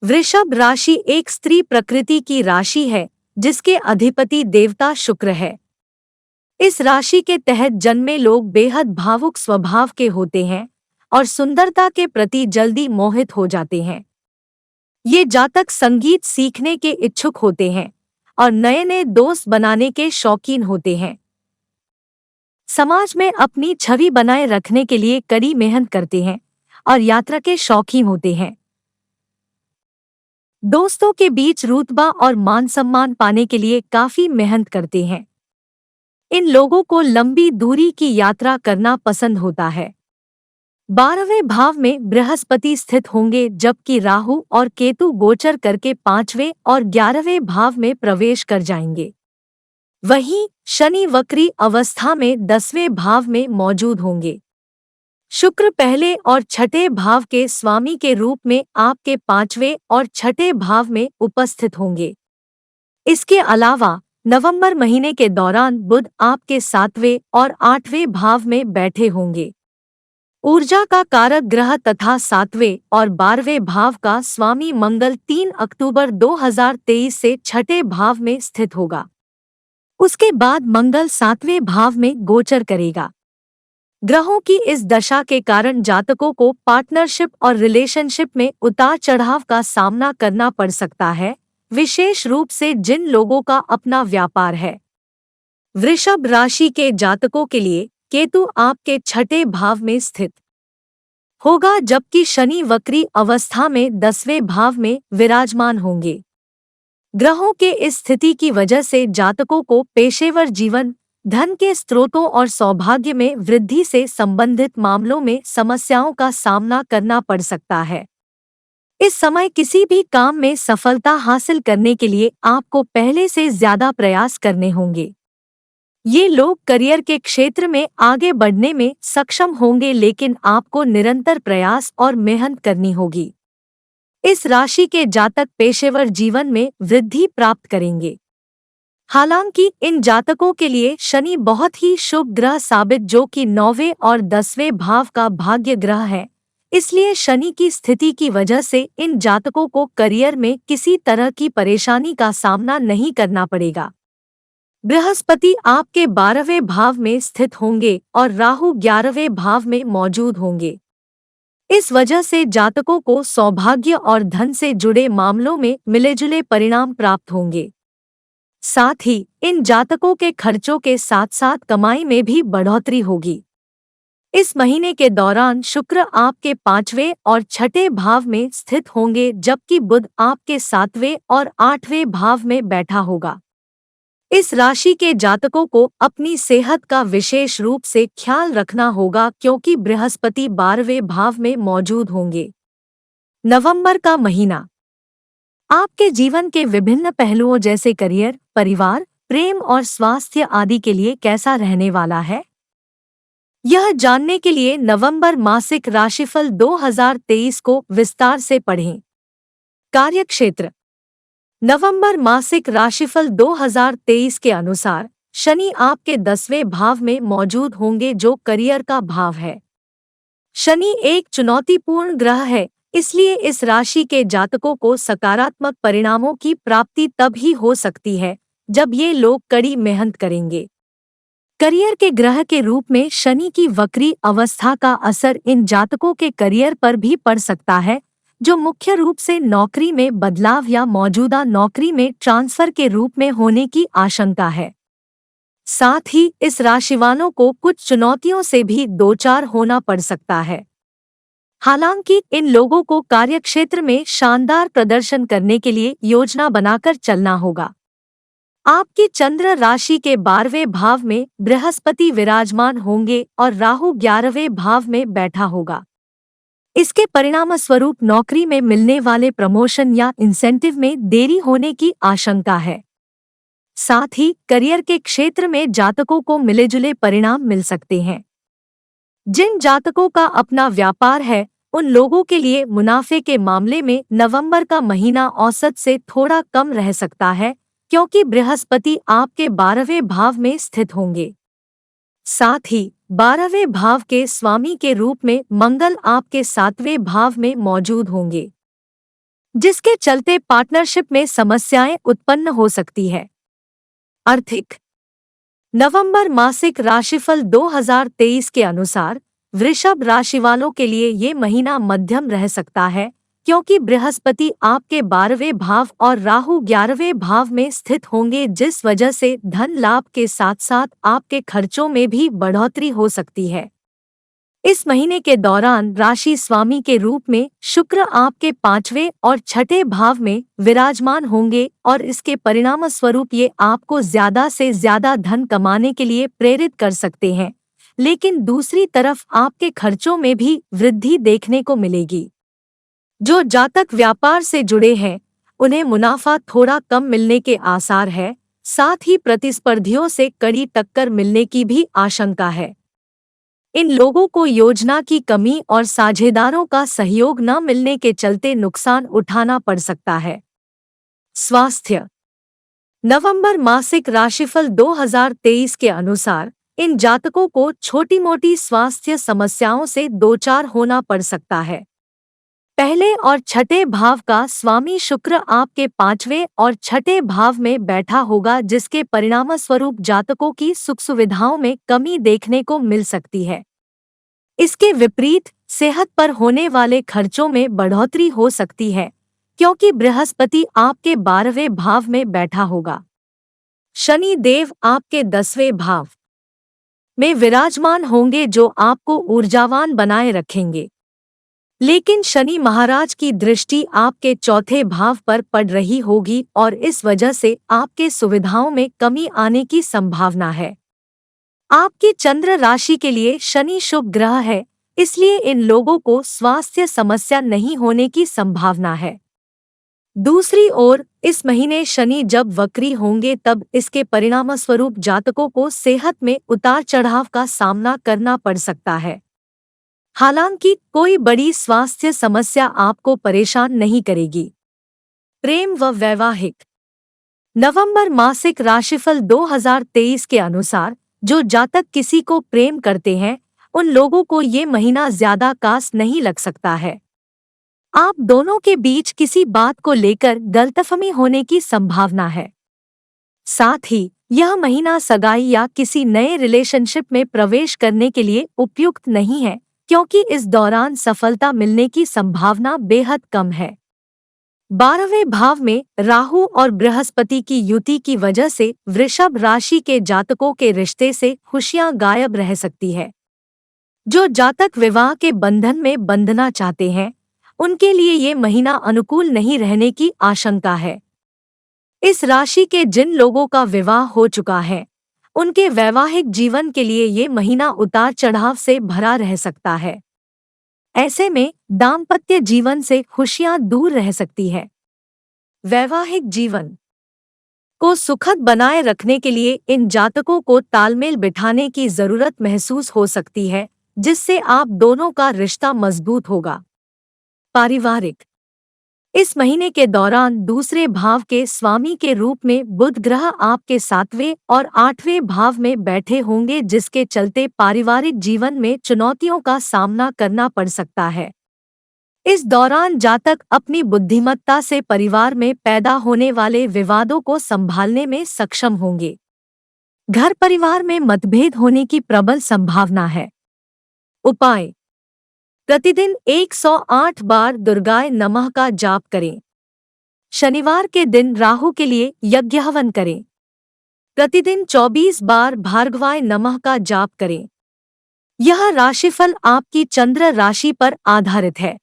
वृषभ राशि एक स्त्री प्रकृति की राशि है जिसके अधिपति देवता शुक्र है। इस राशि के तहत जन्मे लोग बेहद भावुक स्वभाव के होते हैं और सुंदरता के प्रति जल्दी मोहित हो जाते हैं। ये जातक संगीत सीखने के इच्छुक होते हैं और नए नए दोस्त बनाने के शौकीन होते हैं। समाज में अपनी छवि बनाए रखने के लिए कड़ी मेहनत करते हैं और यात्रा के शौकीन होते हैं। दोस्तों के बीच रुतबा और मान सम्मान पाने के लिए काफी मेहनत करते हैं। इन लोगों को लंबी दूरी की यात्रा करना पसंद होता है। 12वें भाव में बृहस्पति स्थित होंगे जबकि राहु और केतु गोचर करके 5वें और 11वें भाव में प्रवेश कर जाएंगे। वहीं शनि वक्री अवस्था में 10वें भाव में मौजूद होंगे। शुक्र पहले और छठे भाव के स्वामी के रूप में आपके 5वें और छठे भाव में उपस्थित होंगे। इसके अलावा नवंबर महीने के दौरान बुध आपके 7वें और 8वें भाव में बैठे होंगे। ऊर्जा का कारक ग्रह तथा 7वें और 12वें भाव का स्वामी मंगल 3 अक्टूबर 2023 से छठे भाव में स्थित होगा। उसके बाद मंगल 7वें भाव में गोचर करेगा। ग्रहों की इस दशा के कारण जातकों को पार्टनरशिप और रिलेशनशिप में उतार चढ़ाव का सामना करना पड़ सकता है, विशेष रूप से जिन लोगों का अपना व्यापार है। वृषभ राशि के जातकों के लिए केतु आपके छठे भाव में स्थित होगा जबकि शनि वक्री अवस्था में 10वें भाव में विराजमान होंगे। ग्रहों के इस स्थिति की वजह से जातकों को पेशेवर जीवन, धन के स्रोतों और सौभाग्य में वृद्धि से संबंधित मामलों में समस्याओं का सामना करना पड़ सकता है। इस समय किसी भी काम में सफलता हासिल करने के लिए आपको पहले से ज्यादा प्रयास करने होंगे। ये लोग करियर के क्षेत्र में आगे बढ़ने में सक्षम होंगे, लेकिन आपको निरंतर प्रयास और मेहनत करनी होगी। इस राशि के जातक पेशेवर जीवन में वृद्धि प्राप्त करेंगे। हालांकि इन जातकों के लिए शनि बहुत ही शुभ ग्रह साबित जो कि 9वें और 10वें भाव का भाग्य ग्रह है, इसलिए शनि की स्थिति की वजह से इन जातकों को करियर में किसी तरह की परेशानी का सामना नहीं करना पड़ेगा। बृहस्पति आपके 12वें भाव में स्थित होंगे और राहु 11वें भाव में मौजूद होंगे। इस वजह से जातकों को सौभाग्य और धन से जुड़े मामलों में मिलेजुले परिणाम प्राप्त होंगे। साथ ही इन जातकों के खर्चों के साथ साथ कमाई में भी बढ़ोतरी होगी। इस महीने के दौरान शुक्र आपके 5वें और छठे भाव में स्थित होंगे जबकि बुध आपके 7वें और 8वें भाव में बैठा होगा। इस राशि के जातकों को अपनी सेहत का विशेष रूप से ख्याल रखना होगा क्योंकि बृहस्पति 12वें भाव में मौजूद होंगे। नवंबर का महीना आपके जीवन के विभिन्न पहलुओं जैसे करियर, परिवार, प्रेम और स्वास्थ्य आदि के लिए कैसा रहने वाला है, यह जानने के लिए नवंबर मासिक राशिफल 2023 को विस्तार से पढ़ें। कार्यक्षेत्र नवंबर मासिक राशिफल 2023 के अनुसार शनि आपके 10वें भाव में मौजूद होंगे जो करियर का भाव है। शनि एक चुनौतीपूर्ण ग्रह है, इसलिए इस राशि के जातकों को सकारात्मक परिणामों की प्राप्ति तब ही हो सकती है जब ये लोग कड़ी मेहनत करेंगे। करियर के ग्रह के रूप में शनि की वक्री अवस्था का असर इन जातकों के करियर पर भी पड़ सकता है, जो मुख्य रूप से नौकरी में बदलाव या मौजूदा नौकरी में ट्रांसफर के रूप में होने की आशंका है। साथ ही इस राशि वालों को कुछ चुनौतियों से भी दो चार होना पड़ सकता है। हालांकि इन लोगों को कार्यक्षेत्र में शानदार प्रदर्शन करने के लिए योजना बनाकर चलना होगा। आपकी चंद्र राशि के 12वें भाव में बृहस्पति विराजमान होंगे और राहु 11वें भाव में बैठा होगा। इसके परिणामस्वरूप नौकरी में मिलने वाले प्रमोशन या इंसेंटिव में देरी होने की आशंका है। साथ ही करियर के क्षेत्र में जातकों को मिलेजुले परिणाम मिल सकते हैं। जिन जातकों का अपना व्यापार है उन लोगों के लिए मुनाफे के मामले में नवंबर का महीना औसत से थोड़ा कम रह सकता है क्योंकि बृहस्पति आपके 12वें भाव में स्थित होंगे। साथ ही 12वें भाव के स्वामी के रूप में मंगल आपके 7वें भाव में मौजूद होंगे। जिसके चलते पार्टनरशिप में समस्याएं उत्पन्न हो सकती है। आर्थिक नवंबर मासिक राशिफल 2023 के अनुसार वृषभ राशि वालों के लिए ये महीना मध्यम रह सकता है, क्योंकि बृहस्पति आपके 12वें भाव और राहु 11वें भाव में स्थित होंगे, जिस वजह से धन लाभ के साथ साथ आपके खर्चों में भी बढ़ोतरी हो सकती है। इस महीने के दौरान राशि स्वामी के रूप में शुक्र आपके 5वें और 6ठे भाव में विराजमान होंगे और इसके परिणाम स्वरूप ये आपको ज्यादा से ज्यादा धन कमाने के लिए प्रेरित कर सकते हैं, लेकिन दूसरी तरफ आपके खर्चों में भी वृद्धि देखने को मिलेगी। जो जातक व्यापार से जुड़े हैं उन्हें मुनाफा थोड़ा कम मिलने के आसार है, साथ ही प्रतिस्पर्धियों से कड़ी टक्कर मिलने की भी आशंका है। इन लोगों को योजना की कमी और साझेदारों का सहयोग न मिलने के चलते नुकसान उठाना पड़ सकता है। स्वास्थ्य नवंबर मासिक राशिफल 2023 के अनुसार इन जातकों को छोटी-मोटी स्वास्थ्य समस्याओं से दोचार होना पड़ सकता है। पहले और छठे भाव का स्वामी शुक्र आपके 5वें और छठे भाव में बैठा होगा, जिसके परिणामस्वरूप जातकों की सुख सुविधाओं में कमी देखने को मिल सकती है। इसके विपरीत सेहत पर होने वाले खर्चों में बढ़ोतरी हो सकती है, क्योंकि बृहस्पति आपके 12वें भाव में बैठा होगा। शनि देव आपके 10वें भाव में विराजमान होंगे, जो आपको ऊर्जावान बनाए रखेंगे। लेकिन शनि महाराज की दृष्टि आपके 4थे भाव पर पड़ रही होगी और इस वजह से आपके सुविधाओं में कमी आने की संभावना है। आपकी चंद्र राशि के लिए शनि शुभ ग्रह है, इसलिए इन लोगों को स्वास्थ्य समस्या नहीं होने की संभावना है। दूसरी ओर इस महीने शनि जब वक्री होंगे तब इसके परिणामस्वरूप जातकों को सेहत में उतार चढ़ाव का सामना करना पड़ सकता है। हालांकि कोई बड़ी स्वास्थ्य समस्या आपको परेशान नहीं करेगी। प्रेम व वैवाहिक नवंबर मासिक राशिफल 2023 के अनुसार जो जातक किसी को प्रेम करते हैं उन लोगों को ये महीना ज्यादा खास नहीं लग सकता है। आप दोनों के बीच किसी बात को लेकर गलतफहमी होने की संभावना है। साथ ही यह महीना सगाई या किसी नए रिलेशनशिप में प्रवेश करने के लिए उपयुक्त नहीं है, क्योंकि इस दौरान सफलता मिलने की संभावना बेहद कम है। 12वें भाव में राहु और बृहस्पति की युति की वजह से वृषभ राशि के जातकों के रिश्ते से खुशियां गायब रह सकती है। जो जातक विवाह के बंधन में बंधना चाहते हैं उनके लिए ये महीना अनुकूल नहीं रहने की आशंका है। इस राशि के जिन लोगों का विवाह हो चुका है उनके वैवाहिक जीवन के लिए ये महीना उतार चढ़ाव से भरा रह सकता है। ऐसे में दाम्पत्य जीवन से खुशियां दूर रह सकती है। वैवाहिक जीवन को सुखद बनाए रखने के लिए इन जातकों को तालमेल बिठाने की जरूरत महसूस हो सकती है, जिससे आप दोनों का रिश्ता मजबूत होगा। पारिवारिक इस महीने के दौरान दूसरे भाव के स्वामी के रूप में बुध ग्रह आपके 7वें और 8वें भाव में बैठे होंगे, जिसके चलते पारिवारिक जीवन में चुनौतियों का सामना करना पड़ सकता है। इस दौरान जातक अपनी बुद्धिमत्ता से परिवार में पैदा होने वाले विवादों को संभालने में सक्षम होंगे। घर परिवार में मतभेद होने की प्रबल संभावना है। उपाय प्रतिदिन 108 बार दुर्गाय नमः का जाप करें। शनिवार के दिन राहु के लिए यज्ञ हवन करें। प्रतिदिन 24 बार भार्गवाय नमः का जाप करें। यह राशिफल आपकी चंद्र राशि पर आधारित है।